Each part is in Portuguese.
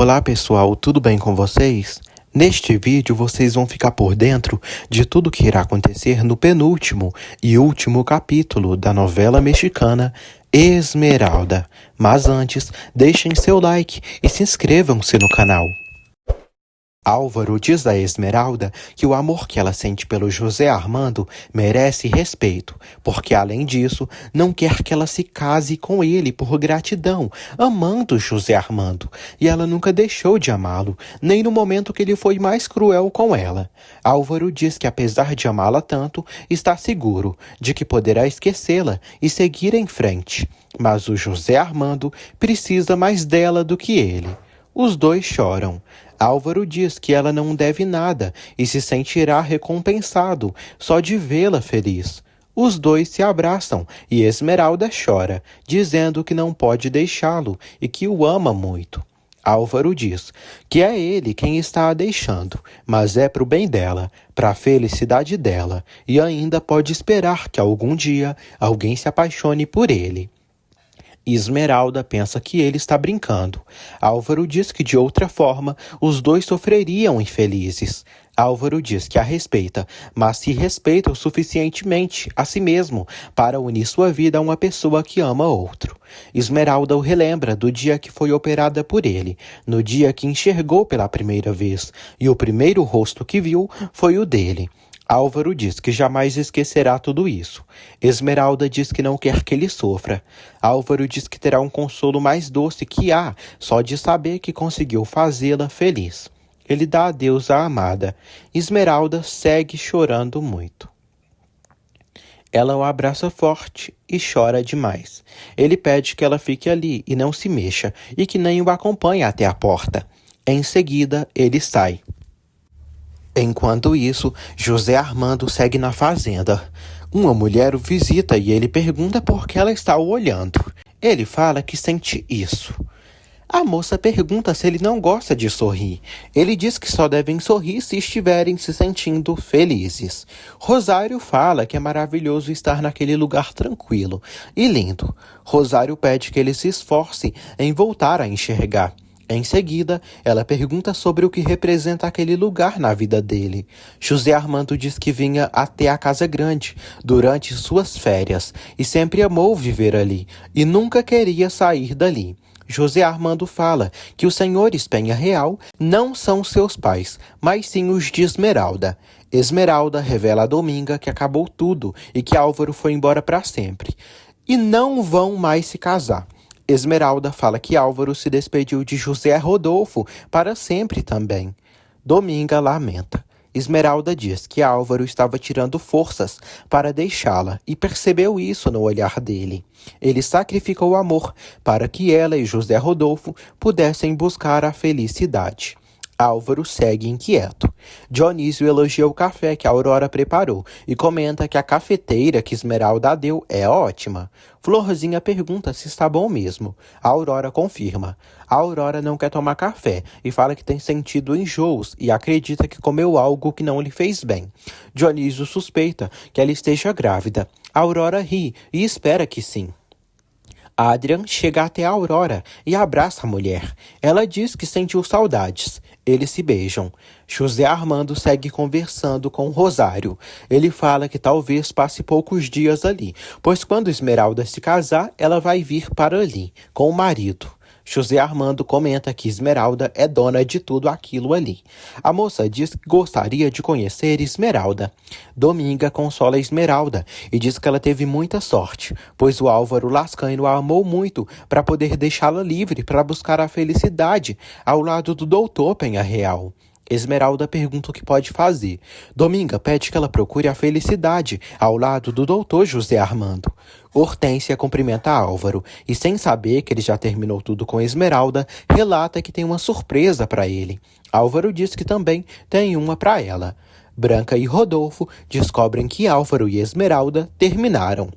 Olá pessoal, tudo bem com vocês? Neste vídeo vocês vão ficar por dentro de tudo que irá acontecer no penúltimo e último capítulo da novela mexicana Esmeralda. Mas antes, deixem seu like e se inscrevam-se no canal. Álvaro diz a Esmeralda que o amor que ela sente pelo José Armando merece respeito, porque além disso, não quer que ela se case com ele por gratidão, amando José Armando, e ela nunca deixou de amá-lo, nem no momento que ele foi mais cruel com ela. Álvaro diz que apesar de amá-la tanto, está seguro de que poderá esquecê-la e seguir em frente, mas o José Armando precisa mais dela do que ele. Os dois choram. Álvaro diz que ela não deve nada e se sentirá recompensado só de vê-la feliz. Os dois se abraçam e Esmeralda chora, dizendo que não pode deixá-lo e que o ama muito. Álvaro diz que é ele quem está a deixando, mas é para o bem dela, para a felicidade dela, e ainda pode esperar que algum dia alguém se apaixone por ele. Esmeralda pensa que ele está brincando. Álvaro diz que de outra forma os dois sofreriam infelizes. Álvaro diz que a respeita, mas se respeita o suficientemente a si mesmo para unir sua vida a uma pessoa que ama outro. Esmeralda o relembra do dia que foi operada por ele, no dia que enxergou pela primeira vez, e o primeiro rosto que viu foi o dele. Álvaro diz que jamais esquecerá tudo isso. Esmeralda diz que não quer que ele sofra. Álvaro diz que terá um consolo mais doce que há só de saber que conseguiu fazê-la feliz. Ele dá adeus à amada. Esmeralda segue chorando muito. Ela o abraça forte e chora demais. Ele pede que ela fique ali e não se mexa, e que nem o acompanhe até a porta. Em seguida, ele sai. Enquanto isso, José Armando segue na fazenda. Uma mulher o visita e ele pergunta por que ela está o olhando. Ele fala que sente isso. A moça pergunta se ele não gosta de sorrir. Ele diz que só devem sorrir se estiverem se sentindo felizes. Rosário fala que é maravilhoso estar naquele lugar tranquilo e lindo. Rosário pede que ele se esforce em voltar a enxergar. Em seguida, ela pergunta sobre o que representa aquele lugar na vida dele. José Armando diz que vinha até a Casa Grande durante suas férias e sempre amou viver ali e nunca queria sair dali. José Armando fala que os senhores Penha Real não são seus pais, mas sim os de Esmeralda. Esmeralda revela a Dominga que acabou tudo e que Álvaro foi embora para sempre e não vão mais se casar. Esmeralda fala que Álvaro se despediu de José Rodolfo para sempre também. Dominga lamenta. Esmeralda diz que Álvaro estava tirando forças para deixá-la e percebeu isso no olhar dele. Ele sacrificou o amor para que ela e José Rodolfo pudessem buscar a felicidade. Álvaro segue inquieto. Dionísio elogia o café que a Aurora preparou e comenta que a cafeteira que Esmeralda deu é ótima. Florzinha pergunta se está bom mesmo. A Aurora confirma. A Aurora não quer tomar café e fala que tem sentido enjoos e acredita que comeu algo que não lhe fez bem. Dionísio suspeita que ela esteja grávida. A Aurora ri e espera que sim. Adrian chega até a Aurora e abraça a mulher. Ela diz que sentiu saudades. Eles se beijam. José Armando segue conversando com Rosário. Ele fala que talvez passe poucos dias ali, pois quando Esmeralda se casar, ela vai vir para ali, com o marido. José Armando comenta que Esmeralda é dona de tudo aquilo ali. A moça diz que gostaria de conhecer Esmeralda. Dominga consola Esmeralda e diz que ela teve muita sorte, pois o Álvaro Lascaino a amou muito para poder deixá-la livre para buscar a felicidade ao lado do doutor Penha Real. Esmeralda pergunta o que pode fazer. Dominga pede que ela procure a felicidade ao lado do doutor José Armando. Hortência cumprimenta Álvaro e, sem saber que ele já terminou tudo com Esmeralda, relata que tem uma surpresa para ele. Álvaro diz que também tem uma para ela. Branca e Rodolfo descobrem que Álvaro e Esmeralda terminaram.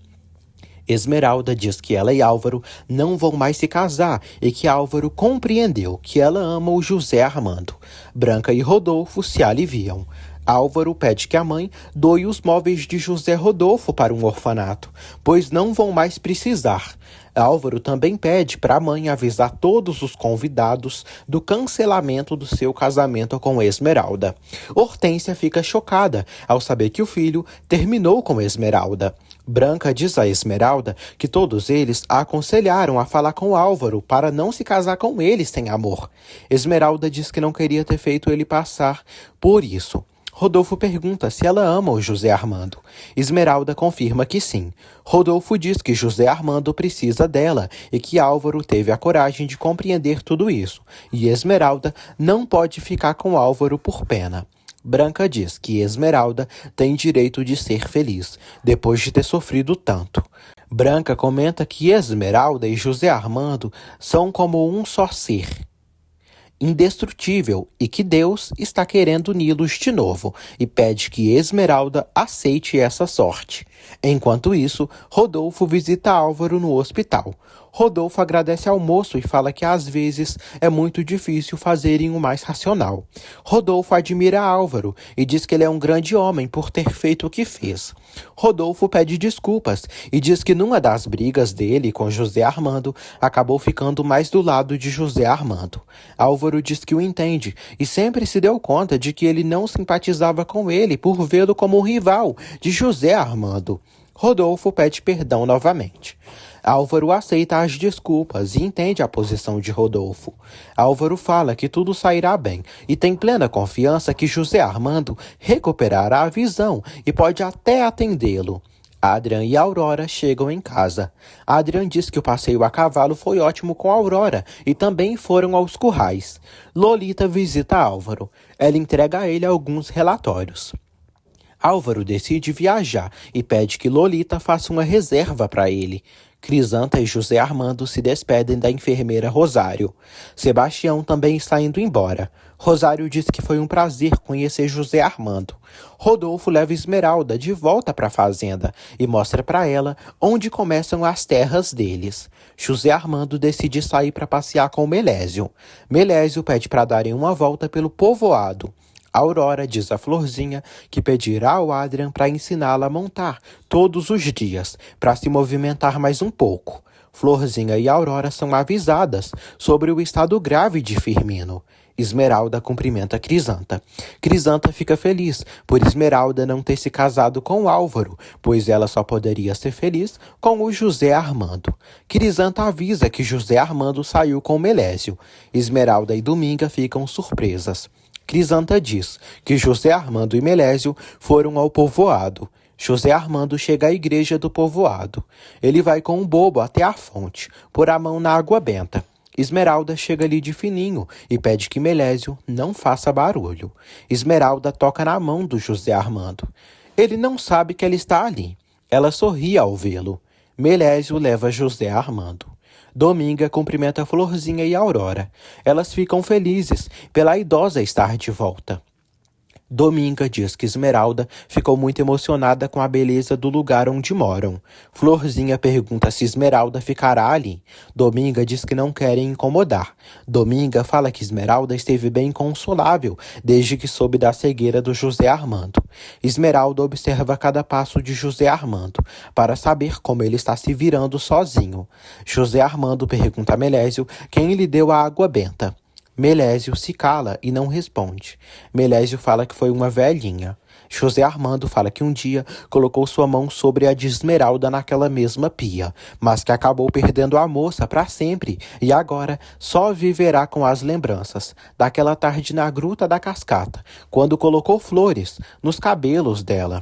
Esmeralda diz que ela e Álvaro não vão mais se casar e que Álvaro compreendeu que ela ama o José Armando. Branca e Rodolfo se aliviam. Álvaro pede que a mãe doe os móveis de José Rodolfo para um orfanato, pois não vão mais precisar. Álvaro também pede para a mãe avisar todos os convidados do cancelamento do seu casamento com Esmeralda. Hortência fica chocada ao saber que o filho terminou com Esmeralda. Branca diz a Esmeralda que todos eles a aconselharam a falar com Álvaro para não se casar com ele sem amor. Esmeralda diz que não queria ter feito ele passar por isso. Rodolfo pergunta se ela ama o José Armando. Esmeralda confirma que sim. Rodolfo diz que José Armando precisa dela e que Álvaro teve a coragem de compreender tudo isso. E Esmeralda não pode ficar com Álvaro por pena. Branca diz que Esmeralda tem direito de ser feliz, depois de ter sofrido tanto. Branca comenta que Esmeralda e José Armando são como um só ser, indestrutível, e que Deus está querendo uni-los de novo e pede que Esmeralda aceite essa sorte. Enquanto isso, Rodolfo visita Álvaro no hospital. Rodolfo agradece ao moço e fala que às vezes é muito difícil fazerem o mais racional. Rodolfo admira Álvaro e diz que ele é um grande homem por ter feito o que fez. Rodolfo pede desculpas e diz que numa das brigas dele com José Armando, acabou ficando mais do lado de José Armando. Álvaro diz que o entende e sempre se deu conta de que ele não simpatizava com ele por vê-lo como um rival de José Armando. Rodolfo pede perdão novamente. Álvaro aceita as desculpas e entende a posição de Rodolfo. Álvaro fala que tudo sairá bem e tem plena confiança que José Armando recuperará a visão e pode até atendê-lo. Adrian e Aurora chegam em casa. Adrian diz que o passeio a cavalo foi ótimo com Aurora e também foram aos currais. Lolita visita Álvaro. Ela entrega a ele alguns relatórios. Álvaro decide viajar e pede que Lolita faça uma reserva para ele. Crisanta e José Armando se despedem da enfermeira Rosário. Sebastião também está indo embora. Rosário diz que foi um prazer conhecer José Armando. Rodolfo leva Esmeralda de volta para a fazenda e mostra para ela onde começam as terras deles. José Armando decide sair para passear com Melésio. Melésio pede para darem uma volta pelo povoado. Aurora diz a Florzinha que pedirá ao Adrian para ensiná-la a montar todos os dias, para se movimentar mais um pouco. Florzinha e Aurora são avisadas sobre o estado grave de Firmino. Esmeralda cumprimenta Crisanta. Crisanta fica feliz por Esmeralda não ter se casado com Álvaro, pois ela só poderia ser feliz com o José Armando. Crisanta avisa que José Armando saiu com Melésio. Esmeralda e Dominga ficam surpresas. Crisanta diz que José Armando e Melésio foram ao povoado. José Armando chega à igreja do povoado. Ele vai com um bobo até a fonte, pôr a mão na água benta. Esmeralda chega ali de fininho e pede que Melésio não faça barulho. Esmeralda toca na mão do José Armando. Ele não sabe que ela está ali. Ela sorri ao vê-lo. Melésio leva José Armando. Dominga cumprimenta Florzinha e Aurora. Elas ficam felizes pela idosa estar de volta. Dominga diz que Esmeralda ficou muito emocionada com a beleza do lugar onde moram. Florzinha pergunta se Esmeralda ficará ali. Dominga diz que não querem incomodar. Dominga fala que Esmeralda esteve bem consolável desde que soube da cegueira do José Armando. Esmeralda observa cada passo de José Armando para saber como ele está se virando sozinho. José Armando pergunta a Melésio quem lhe deu a água benta. Melésio se cala e não responde. Melésio fala que foi uma velhinha. José Armando fala que um dia colocou sua mão sobre a de Esmeralda naquela mesma pia, mas que acabou perdendo a moça para sempre e agora só viverá com as lembranças daquela tarde na Gruta da Cascata, quando colocou flores nos cabelos dela.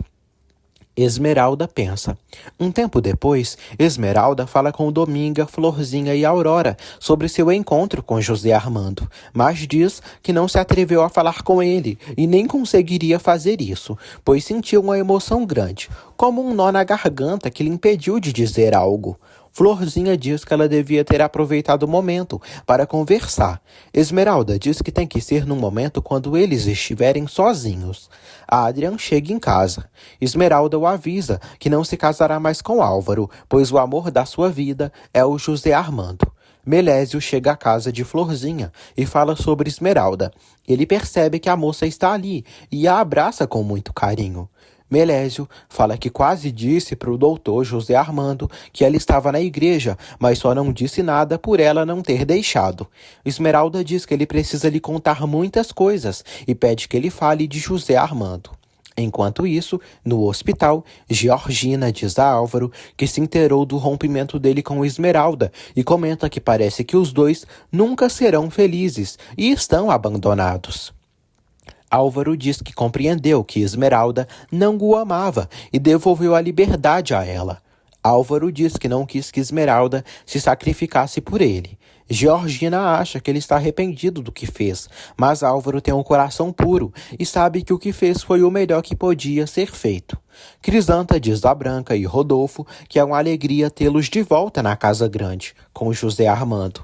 Esmeralda pensa. Um tempo depois, Esmeralda fala com Dominga, Florzinha e Aurora sobre seu encontro com José Armando, mas diz que não se atreveu a falar com ele e nem conseguiria fazer isso, pois sentiu uma emoção grande, como um nó na garganta que lhe impediu de dizer algo. Florzinha diz que ela devia ter aproveitado o momento para conversar. Esmeralda diz que tem que ser num momento quando eles estiverem sozinhos. Adrian chega em casa. Esmeralda o avisa que não se casará mais com Álvaro, pois o amor da sua vida é o José Armando. Melésio chega à casa de Florzinha e fala sobre Esmeralda. Ele percebe que a moça está ali e a abraça com muito carinho. Melésio fala que quase disse para o doutor José Armando que ela estava na igreja, mas só não disse nada por ela não ter deixado. Esmeralda diz que ele precisa lhe contar muitas coisas e pede que ele fale de José Armando. Enquanto isso, no hospital, Georgina diz a Álvaro que se inteirou do rompimento dele com Esmeralda e comenta que parece que os dois nunca serão felizes e estão abandonados. Álvaro diz que compreendeu que Esmeralda não o amava e devolveu a liberdade a ela. Álvaro diz que não quis que Esmeralda se sacrificasse por ele. Georgina acha que ele está arrependido do que fez, mas Álvaro tem um coração puro e sabe que o que fez foi o melhor que podia ser feito. Crisanta diz a Branca e Rodolfo que é uma alegria tê-los de volta na casa grande, com José Armando.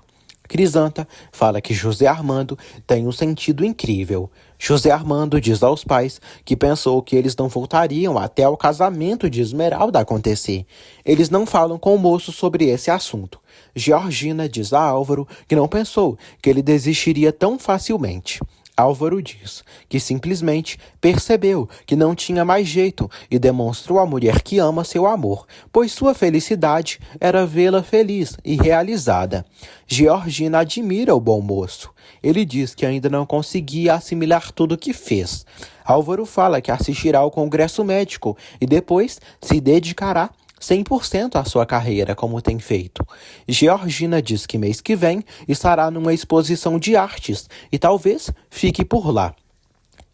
Crisanta fala que José Armando tem um sentido incrível. José Armando diz aos pais que pensou que eles não voltariam até o casamento de Esmeralda acontecer. Eles não falam com o moço sobre esse assunto. Georgina diz a Álvaro que não pensou que ele desistiria tão facilmente. Álvaro diz que simplesmente percebeu que não tinha mais jeito e demonstrou à mulher que ama seu amor, pois sua felicidade era vê-la feliz e realizada. Georgina admira o bom moço. Ele diz que ainda não conseguia assimilar tudo o que fez. Álvaro fala que assistirá ao congresso médico e depois se dedicará 100% à sua carreira, como tem feito. Georgina diz que mês que vem estará numa exposição de artes e talvez fique por lá.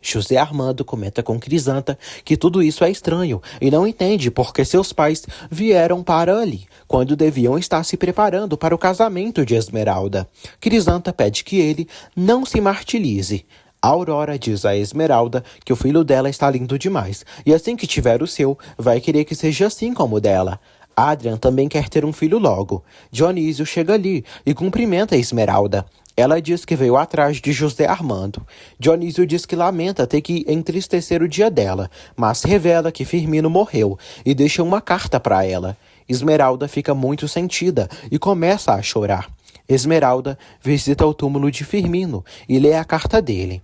José Armando comenta com Crisanta que tudo isso é estranho e não entende porque seus pais vieram para ali, quando deviam estar se preparando para o casamento de Esmeralda. Crisanta pede que ele não se martirize. A Aurora diz a Esmeralda que o filho dela está lindo demais, e assim que tiver o seu, vai querer que seja assim como o dela. Adrian também quer ter um filho logo. Dionísio chega ali e cumprimenta a Esmeralda. Ela diz que veio atrás de José Armando. Dionísio diz que lamenta ter que entristecer o dia dela, mas revela que Firmino morreu e deixa uma carta para ela. Esmeralda fica muito sentida e começa a chorar. Esmeralda visita o túmulo de Firmino e lê a carta dele.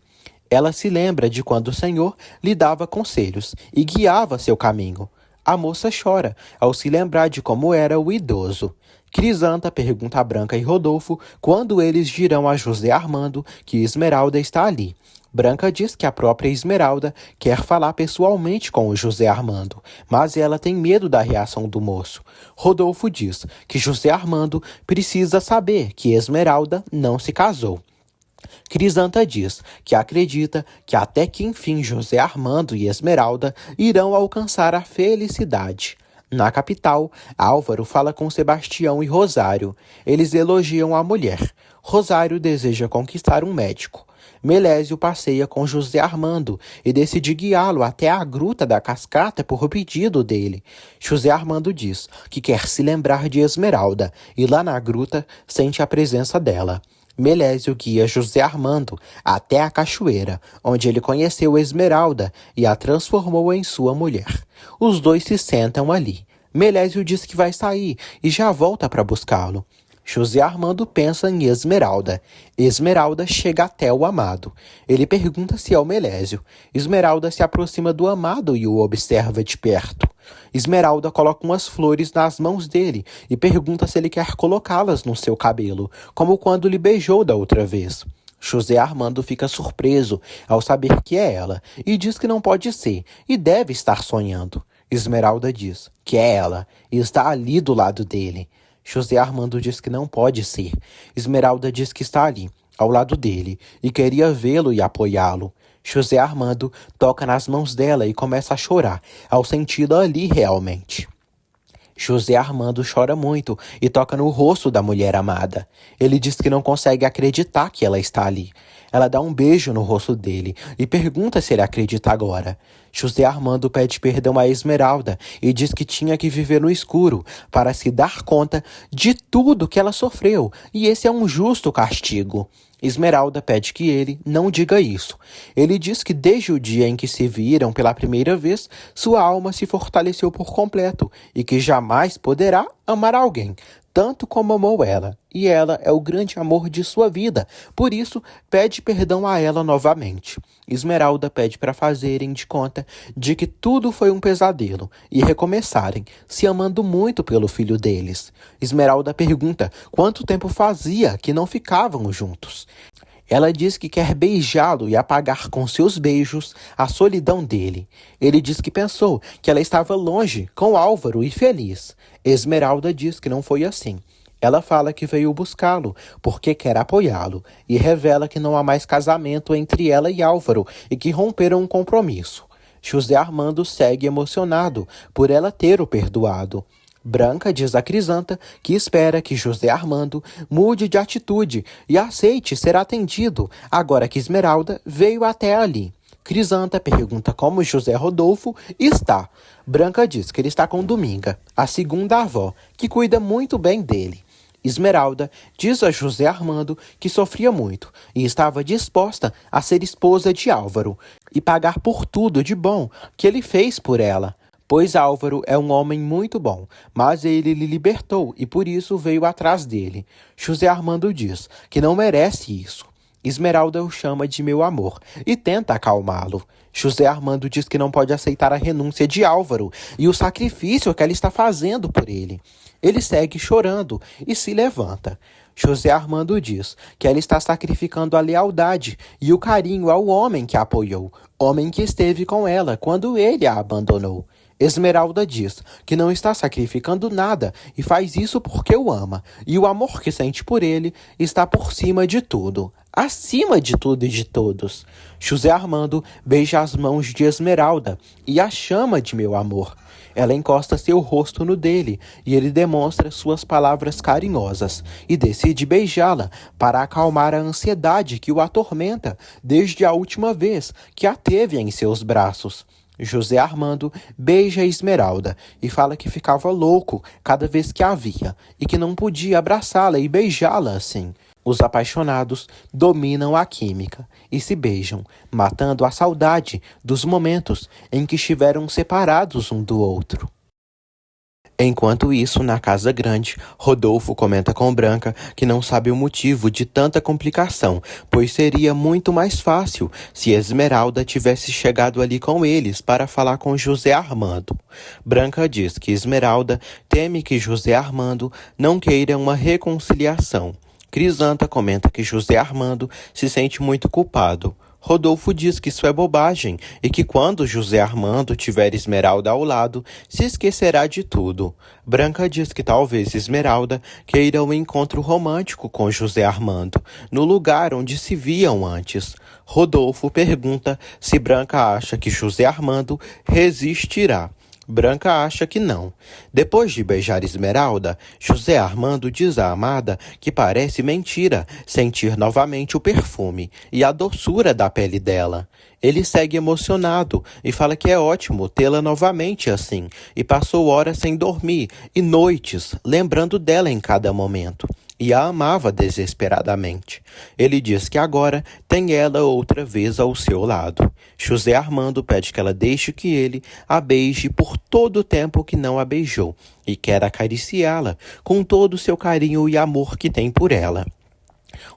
Ela se lembra de quando o Senhor lhe dava conselhos e guiava seu caminho. A moça chora ao se lembrar de como era o idoso. Crisanta pergunta a Branca e Rodolfo quando eles dirão a José Armando que Esmeralda está ali. Branca diz que a própria Esmeralda quer falar pessoalmente com o José Armando, mas ela tem medo da reação do moço. Rodolfo diz que José Armando precisa saber que Esmeralda não se casou. Crisanta diz que acredita que até que enfim José Armando e Esmeralda irão alcançar a felicidade. Na capital, Álvaro fala com Sebastião e Rosário. Eles elogiam a mulher. Rosário deseja conquistar um médico. Melésio passeia com José Armando e decide guiá-lo até a gruta da cascata por pedido dele. José Armando diz que quer se lembrar de Esmeralda e lá na gruta sente a presença dela. Melésio guia José Armando até a cachoeira, onde ele conheceu Esmeralda e a transformou em sua mulher. Os dois se sentam ali. Melésio diz que vai sair e já volta para buscá-lo. José Armando pensa em Esmeralda. Esmeralda chega até o amado. Ele pergunta se é o Melésio. Esmeralda se aproxima do amado e o observa de perto. Esmeralda coloca umas flores nas mãos dele e pergunta se ele quer colocá-las no seu cabelo, como quando lhe beijou da outra vez. José Armando fica surpreso ao saber que é ela e diz que não pode ser e deve estar sonhando. Esmeralda diz que é ela e está ali do lado dele. José Armando diz que não pode ser. Esmeralda diz que está ali, ao lado dele, e queria vê-lo e apoiá-lo. José Armando toca nas mãos dela e começa a chorar, ao senti-la ali realmente. José Armando chora muito e toca no rosto da mulher amada. Ele diz que não consegue acreditar que ela está ali. Ela dá um beijo no rosto dele e pergunta se ele acredita agora. José Armando pede perdão a Esmeralda e diz que tinha que viver no escuro para se dar conta de tudo que ela sofreu, e esse é um justo castigo. Esmeralda pede que ele não diga isso. Ele diz que desde o dia em que se viram pela primeira vez, sua alma se fortaleceu por completo e que jamais poderá amar alguém tanto como amou ela, e ela é o grande amor de sua vida. Por isso, pede perdão a ela novamente. Esmeralda pede para fazerem de conta de que tudo foi um pesadelo e recomeçarem, se amando muito pelo filho deles. Esmeralda pergunta quanto tempo fazia que não ficavam juntos. Ela diz que quer beijá-lo e apagar com seus beijos a solidão dele. Ele diz que pensou que ela estava longe, com Álvaro e feliz. Esmeralda diz que não foi assim. Ela fala que veio buscá-lo porque quer apoiá-lo e revela que não há mais casamento entre ela e Álvaro e que romperam um compromisso. José Armando segue emocionado por ela ter o perdoado. Branca diz a Crisanta que espera que José Armando mude de atitude e aceite ser atendido, agora que Esmeralda veio até ali. Crisanta pergunta como José Rodolfo está. Branca diz que ele está com Dominga, a segunda avó, que cuida muito bem dele. Esmeralda diz a José Armando que sofria muito e estava disposta a ser esposa de Álvaro e pagar por tudo de bom que ele fez por ela. Pois Álvaro é um homem muito bom, mas ele lhe libertou e por isso veio atrás dele. José Armando diz que não merece isso. Esmeralda o chama de meu amor e tenta acalmá-lo. José Armando diz que não pode aceitar a renúncia de Álvaro e o sacrifício que ela está fazendo por ele. Ele segue chorando e se levanta. José Armando diz que ela está sacrificando a lealdade e o carinho ao homem que a apoiou, homem que esteve com ela quando ele a abandonou. Esmeralda diz que não está sacrificando nada e faz isso porque o ama, e o amor que sente por ele está por cima de tudo, acima de tudo e de todos. José Armando beija as mãos de Esmeralda e a chama de meu amor. Ela encosta seu rosto no dele e ele demonstra suas palavras carinhosas e decide beijá-la para acalmar a ansiedade que o atormenta desde a última vez que a teve em seus braços. José Armando beija Esmeralda e fala que ficava louco cada vez que a via e que não podia abraçá-la e beijá-la assim. Os apaixonados dominam a química e se beijam, matando a saudade dos momentos em que estiveram separados um do outro. Enquanto isso, na casa grande, Rodolfo comenta com Branca que não sabe o motivo de tanta complicação, pois seria muito mais fácil se Esmeralda tivesse chegado ali com eles para falar com José Armando. Branca diz que Esmeralda teme que José Armando não queira uma reconciliação. Crisanta comenta que José Armando se sente muito culpado. Rodolfo diz que isso é bobagem e que quando José Armando tiver Esmeralda ao lado, se esquecerá de tudo. Branca diz que talvez Esmeralda queira um encontro romântico com José Armando, no lugar onde se viam antes. Rodolfo pergunta se Branca acha que José Armando resistirá. Branca acha que não. Depois de beijar Esmeralda, José Armando diz à amada que parece mentira sentir novamente o perfume e a doçura da pele dela. Ele segue emocionado e fala que é ótimo tê-la novamente assim, e passou horas sem dormir e noites lembrando dela em cada momento. E a amava desesperadamente. Ele diz que agora tem ela outra vez ao seu lado. José Armando pede que ela deixe que ele a beije por todo o tempo que não a beijou e quer acariciá-la com todo o seu carinho e amor que tem por ela.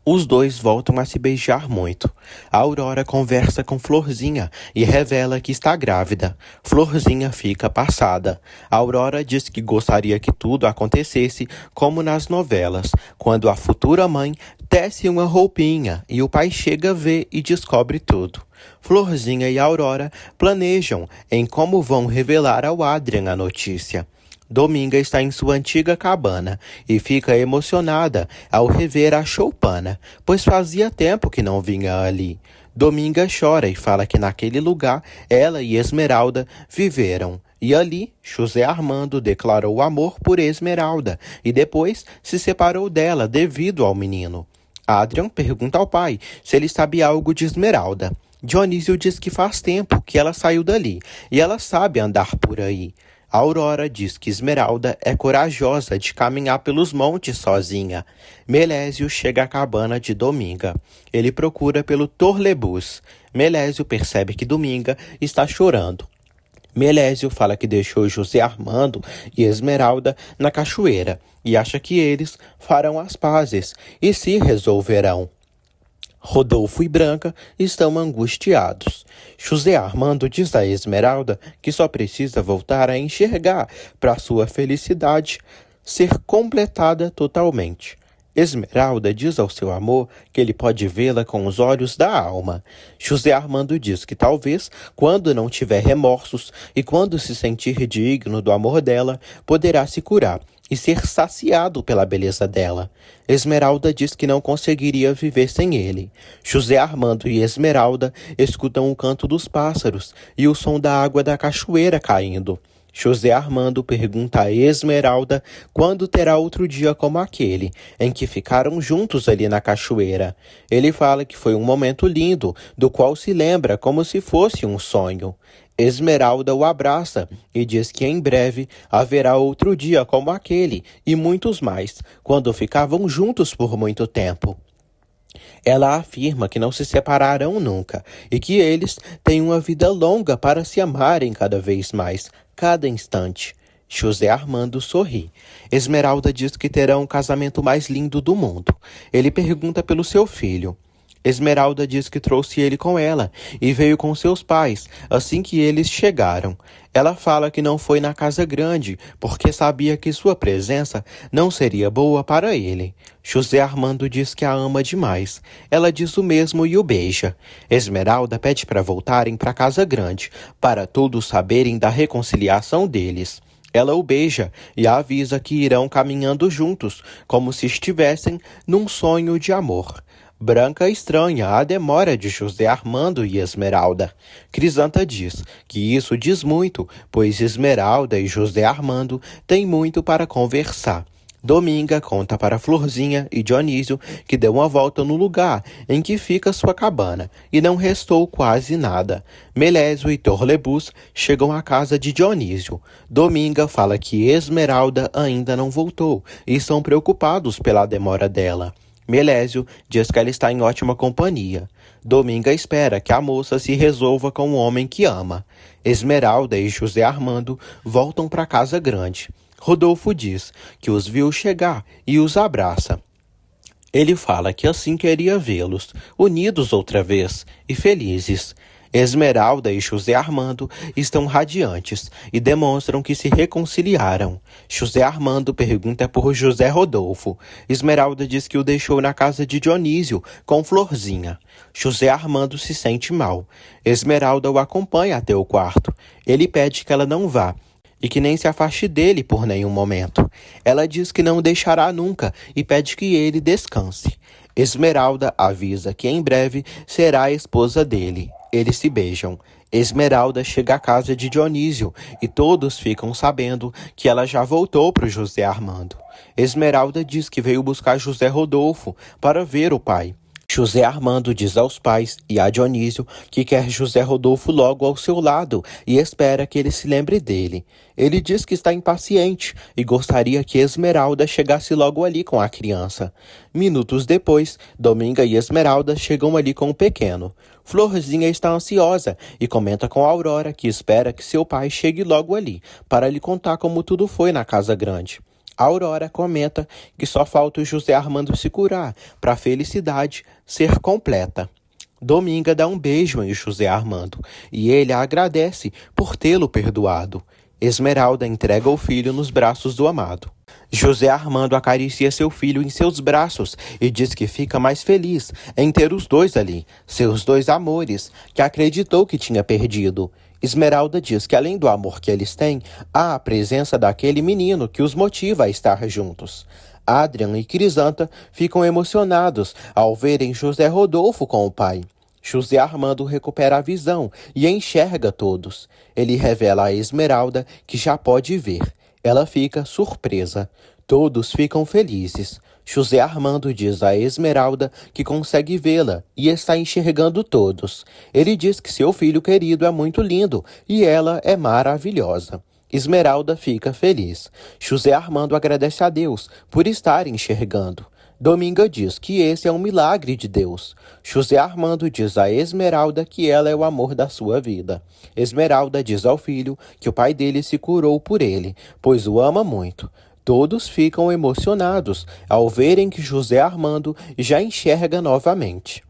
Os dois voltam a se beijar muito. A Aurora conversa com Florzinha e revela que está grávida. Florzinha fica passada. A Aurora diz que gostaria que tudo acontecesse como nas novelas, quando a futura mãe tece uma roupinha e o pai chega a ver e descobre tudo. Florzinha e Aurora planejam em como vão revelar ao Adrian a notícia. Dominga está em sua antiga cabana e fica emocionada ao rever a choupana, pois fazia tempo que não vinha ali. Dominga chora e fala que naquele lugar ela e Esmeralda viveram. E ali, José Armando declarou amor por Esmeralda e depois se separou dela devido ao menino. Adrian pergunta ao pai se ele sabe algo de Esmeralda. Dionísio diz que faz tempo que ela saiu dali e ela sabe andar por aí. A Aurora diz que Esmeralda é corajosa de caminhar pelos montes sozinha. Melésio chega à cabana de Dominga. Ele procura pelo Torlebus. Melésio percebe que Dominga está chorando. Melésio fala que deixou José Armando e Esmeralda na cachoeira e acha que eles farão as pazes e se resolverão. Rodolfo e Branca estão angustiados. José Armando diz a Esmeralda que só precisa voltar a enxergar para sua felicidade ser completada totalmente. Esmeralda diz ao seu amor que ele pode vê-la com os olhos da alma. José Armando diz que talvez, quando não tiver remorsos e quando se sentir digno do amor dela, poderá se curar e ser saciado pela beleza dela. Esmeralda diz que não conseguiria viver sem ele. José Armando e Esmeralda escutam o canto dos pássaros e o som da água da cachoeira caindo. José Armando pergunta a Esmeralda quando terá outro dia como aquele, em que ficaram juntos ali na cachoeira. Ele fala que foi um momento lindo, do qual se lembra como se fosse um sonho. Esmeralda o abraça e diz que em breve haverá outro dia como aquele, e muitos mais, quando ficavam juntos por muito tempo. Ela afirma que não se separarão nunca e que eles têm uma vida longa para se amarem cada vez mais, cada instante. José Armando sorri. Esmeralda diz que terão o casamento mais lindo do mundo. Ele pergunta pelo seu filho. Esmeralda diz que trouxe ele com ela e veio com seus pais assim que eles chegaram. Ela fala que não foi na casa grande porque sabia que sua presença não seria boa para ele. José Armando diz que a ama demais. Ela diz o mesmo e o beija. Esmeralda pede para voltarem para a casa grande, para todos saberem da reconciliação deles. Ela o beija e a avisa que irão caminhando juntos, como se estivessem num sonho de amor. Branca estranha a demora de José Armando e Esmeralda. Crisanta diz que isso diz muito, pois Esmeralda e José Armando têm muito para conversar. Dominga conta para Florzinha e Dionísio que deu uma volta no lugar em que fica sua cabana e não restou quase nada. Melésio e Torlebus chegam à casa de Dionísio. Dominga fala que Esmeralda ainda não voltou e são preocupados pela demora dela. Melésio diz que ela está em ótima companhia. Dominga espera que a moça se resolva com o homem que ama. Esmeralda e José Armando voltam para a casa grande. Rodolfo diz que os viu chegar e os abraça. Ele fala que assim queria vê-los, unidos outra vez e felizes. Esmeralda e José Armando estão radiantes e demonstram que se reconciliaram. José Armando pergunta por José Rodolfo. Esmeralda diz que o deixou na casa de Dionísio, com Florzinha. José Armando se sente mal. Esmeralda o acompanha até o quarto. Ele pede que ela não vá e que nem se afaste dele por nenhum momento. Ela diz que não o deixará nunca e pede que ele descanse. Esmeralda avisa que em breve será a esposa dele. Eles se beijam. Esmeralda chega à casa de Dionísio e todos ficam sabendo que ela já voltou para o José Armando. Esmeralda diz que veio buscar José Rodolfo para ver o pai. José Armando diz aos pais e a Dionísio que quer José Rodolfo logo ao seu lado e espera que ele se lembre dele. Ele diz que está impaciente e gostaria que Esmeralda chegasse logo ali com a criança. Minutos depois, Dominga e Esmeralda chegam ali com o pequeno. Florzinha está ansiosa e comenta com Aurora que espera que seu pai chegue logo ali para lhe contar como tudo foi na casa grande. Aurora comenta que só falta o José Armando se curar para a felicidade ser completa. Dominga dá um beijo em José Armando e ele a agradece por tê-lo perdoado. Esmeralda entrega o filho nos braços do amado. José Armando acaricia seu filho em seus braços e diz que fica mais feliz em ter os dois ali, seus dois amores, que acreditou que tinha perdido. Esmeralda diz que além do amor que eles têm, há a presença daquele menino que os motiva a estar juntos. Adrian e Crisanta ficam emocionados ao verem José Rodolfo com o pai. José Armando recupera a visão e enxerga todos. Ele revela a Esmeralda que já pode ver. Ela fica surpresa. Todos ficam felizes. José Armando diz a Esmeralda que consegue vê-la e está enxergando todos. Ele diz que seu filho querido é muito lindo e ela é maravilhosa. Esmeralda fica feliz. José Armando agradece a Deus por estar enxergando. Dominga diz que esse é um milagre de Deus. José Armando diz a Esmeralda que ela é o amor da sua vida. Esmeralda diz ao filho que o pai dele se curou por ele, pois o ama muito. Todos ficam emocionados ao verem que José Armando já enxerga novamente.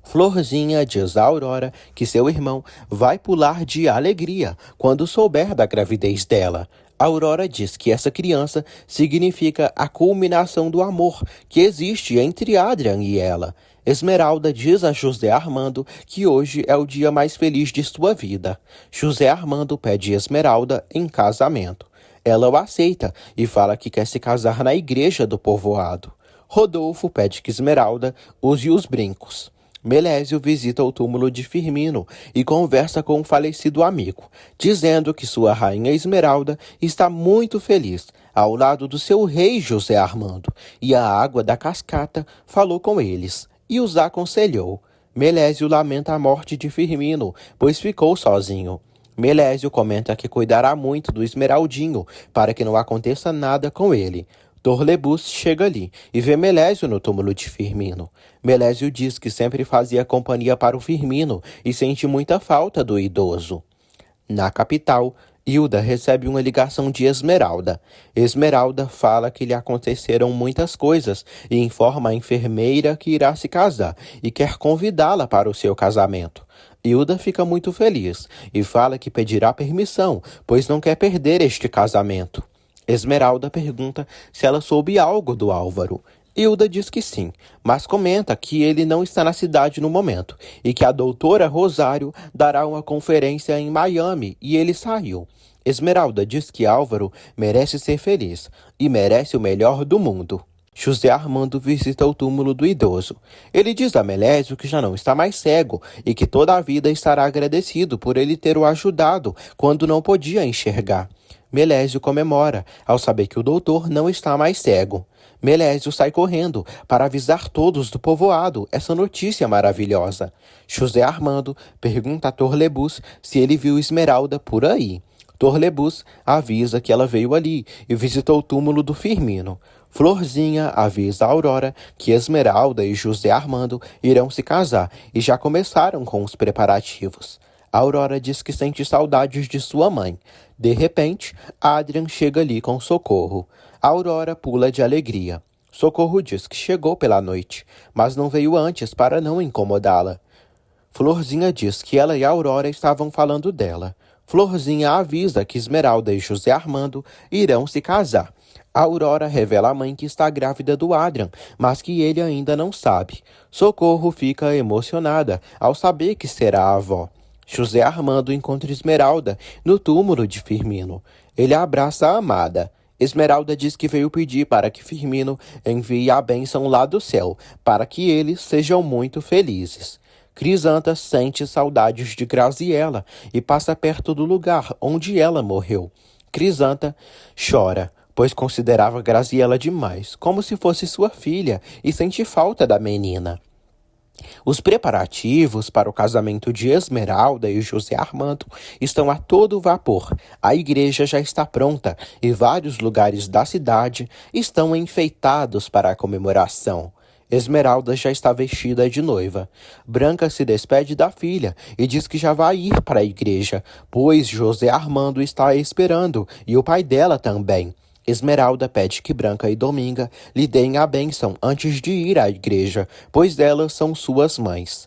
Florzinha diz a Aurora que seu irmão vai pular de alegria quando souber da gravidez dela. Aurora diz que essa criança significa a culminação do amor que existe entre Adrian e ela. Esmeralda diz a José Armando que hoje é o dia mais feliz de sua vida. José Armando pede Esmeralda em casamento. Ela o aceita e fala que quer se casar na igreja do povoado. Rodolfo pede que Esmeralda use os brincos. Melésio visita o túmulo de Firmino e conversa com um falecido amigo, dizendo que sua rainha Esmeralda está muito feliz ao lado do seu rei José Armando, e a água da cascata falou com eles e os aconselhou. Melésio lamenta a morte de Firmino, pois ficou sozinho. Melésio comenta que cuidará muito do Esmeraldinho para que não aconteça nada com ele. Torlebus chega ali e vê Melésio no túmulo de Firmino. Melésio diz que sempre fazia companhia para o Firmino e sente muita falta do idoso. Na capital, Hilda recebe uma ligação de Esmeralda. Esmeralda fala que lhe aconteceram muitas coisas e informa a enfermeira que irá se casar e quer convidá-la para o seu casamento. Hilda fica muito feliz e fala que pedirá permissão, pois não quer perder este casamento. Esmeralda pergunta se ela soube algo do Álvaro. Hilda diz que sim, mas comenta que ele não está na cidade no momento e que a doutora Rosário dará uma conferência em Miami e ele saiu. Esmeralda diz que Álvaro merece ser feliz e merece o melhor do mundo. José Armando visita o túmulo do idoso. Ele diz a Melésio que já não está mais cego e que toda a vida estará agradecido por ele ter o ajudado quando não podia enxergar. Melésio comemora ao saber que o doutor não está mais cego. Melésio sai correndo para avisar todos do povoado essa notícia maravilhosa. José Armando pergunta a Torlebus se ele viu Esmeralda por aí. Torlebus avisa que ela veio ali e visitou o túmulo do Firmino. Florzinha avisa a Aurora que Esmeralda e José Armando irão se casar e já começaram com os preparativos. A Aurora diz que sente saudades de sua mãe. De repente, Adrian chega ali com Socorro. A Aurora pula de alegria. Socorro diz que chegou pela noite, mas não veio antes para não incomodá-la. Florzinha diz que ela e a Aurora estavam falando dela. Florzinha avisa que Esmeralda e José Armando irão se casar. A Aurora revela à mãe que está grávida do Adrian, mas que ele ainda não sabe. Socorro fica emocionada ao saber que será a avó. José Armando encontra Esmeralda no túmulo de Firmino. Ele abraça a amada. Esmeralda diz que veio pedir para que Firmino envie a bênção lá do céu, para que eles sejam muito felizes. Crisanta sente saudades de Graziella e passa perto do lugar onde ela morreu. Crisanta chora, pois considerava Graziella demais, como se fosse sua filha, e sente falta da menina. Os preparativos para o casamento de Esmeralda e José Armando estão a todo vapor. A igreja já está pronta e vários lugares da cidade estão enfeitados para a comemoração. Esmeralda já está vestida de noiva. Branca se despede da filha e diz que já vai ir para a igreja, pois José Armando está a esperando e o pai dela também. Esmeralda pede que Branca e Dominga lhe deem a bênção antes de ir à igreja, pois elas são suas mães.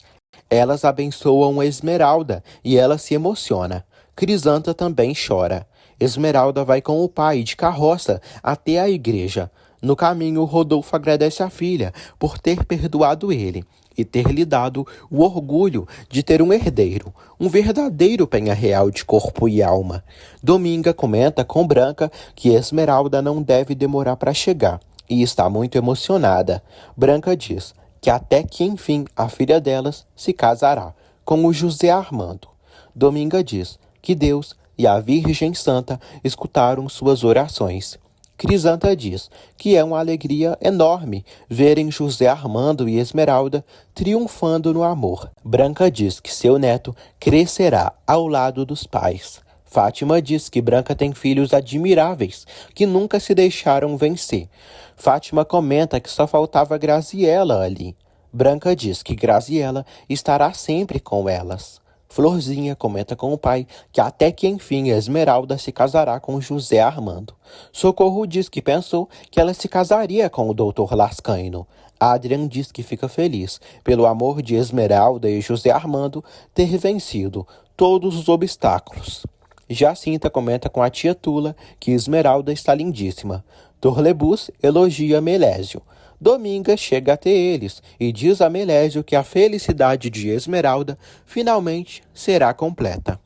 Elas abençoam Esmeralda e ela se emociona. Crisanta também chora. Esmeralda vai com o pai de carroça até a igreja. No caminho, Rodolfo agradece a filha por ter perdoado ele e ter lhe dado o orgulho de ter um herdeiro, um verdadeiro penha-real de corpo e alma. Dominga comenta com Branca que Esmeralda não deve demorar para chegar e está muito emocionada. Branca diz que até que enfim a filha delas se casará com o José Armando. Dominga diz que Deus e a Virgem Santa escutaram suas orações. Crisanta diz que é uma alegria enorme verem José Armando e Esmeralda triunfando no amor. Branca diz que seu neto crescerá ao lado dos pais. Fátima diz que Branca tem filhos admiráveis, que nunca se deixaram vencer. Fátima comenta que só faltava Graziella ali. Branca diz que Graziella estará sempre com elas. Florzinha comenta com o pai que até que enfim Esmeralda se casará com José Armando. Socorro diz que pensou que ela se casaria com o Dr. Lascaino. Adrian diz que fica feliz pelo amor de Esmeralda e José Armando ter vencido todos os obstáculos. Jacinta comenta com a tia Tula que Esmeralda está lindíssima. Torlebus elogia Melésio. Dominga chega até eles e diz a Melésio que a felicidade de Esmeralda finalmente será completa.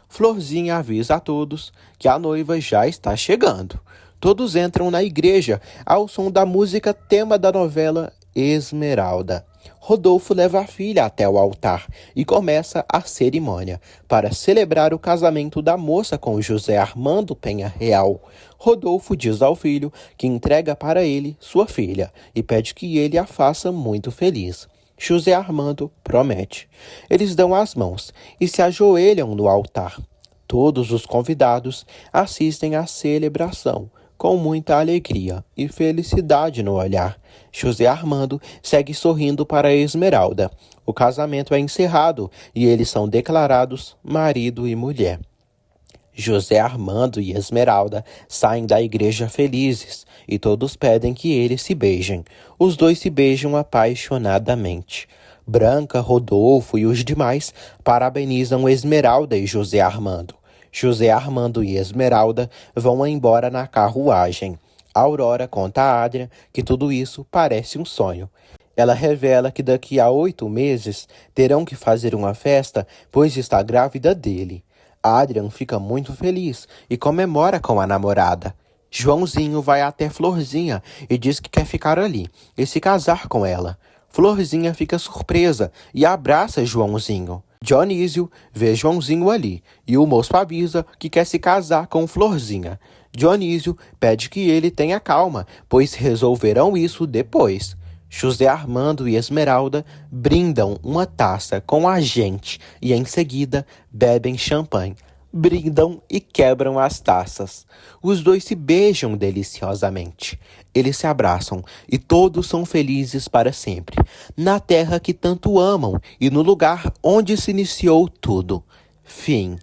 Florzinha avisa a todos que a noiva já está chegando. Todos entram na igreja ao som da música tema da novela Esmeralda. Rodolfo leva a filha até o altar e começa a cerimônia para celebrar o casamento da moça com José Armando Penha Real. Rodolfo diz ao filho que entrega para ele sua filha e pede que ele a faça muito feliz. José Armando promete. Eles dão as mãos e se ajoelham no altar. Todos os convidados assistem à celebração com muita alegria e felicidade no olhar. José Armando segue sorrindo para Esmeralda. O casamento é encerrado e eles são declarados marido e mulher. José Armando e Esmeralda saem da igreja felizes e todos pedem que eles se beijem. Os dois se beijam apaixonadamente. Branca, Rodolfo e os demais parabenizam Esmeralda e José Armando. José Armando e Esmeralda vão embora na carruagem. Aurora conta a Adrian que tudo isso parece um sonho. Ela revela que daqui a 8 meses terão que fazer uma festa, pois está grávida dele. Adrian fica muito feliz e comemora com a namorada. Joãozinho vai até Florzinha e diz que quer ficar ali e se casar com ela. Florzinha fica surpresa e abraça Joãozinho. Dionísio vê Joãozinho ali e o moço avisa que quer se casar com Florzinha. Dionísio pede que ele tenha calma, pois resolverão isso depois. José Armando e Esmeralda brindam uma taça com a gente e em seguida bebem champanhe. Brindam e quebram as taças. Os dois se beijam deliciosamente. Eles se abraçam e todos são felizes para sempre, na terra que tanto amam e no lugar onde se iniciou tudo. Fim.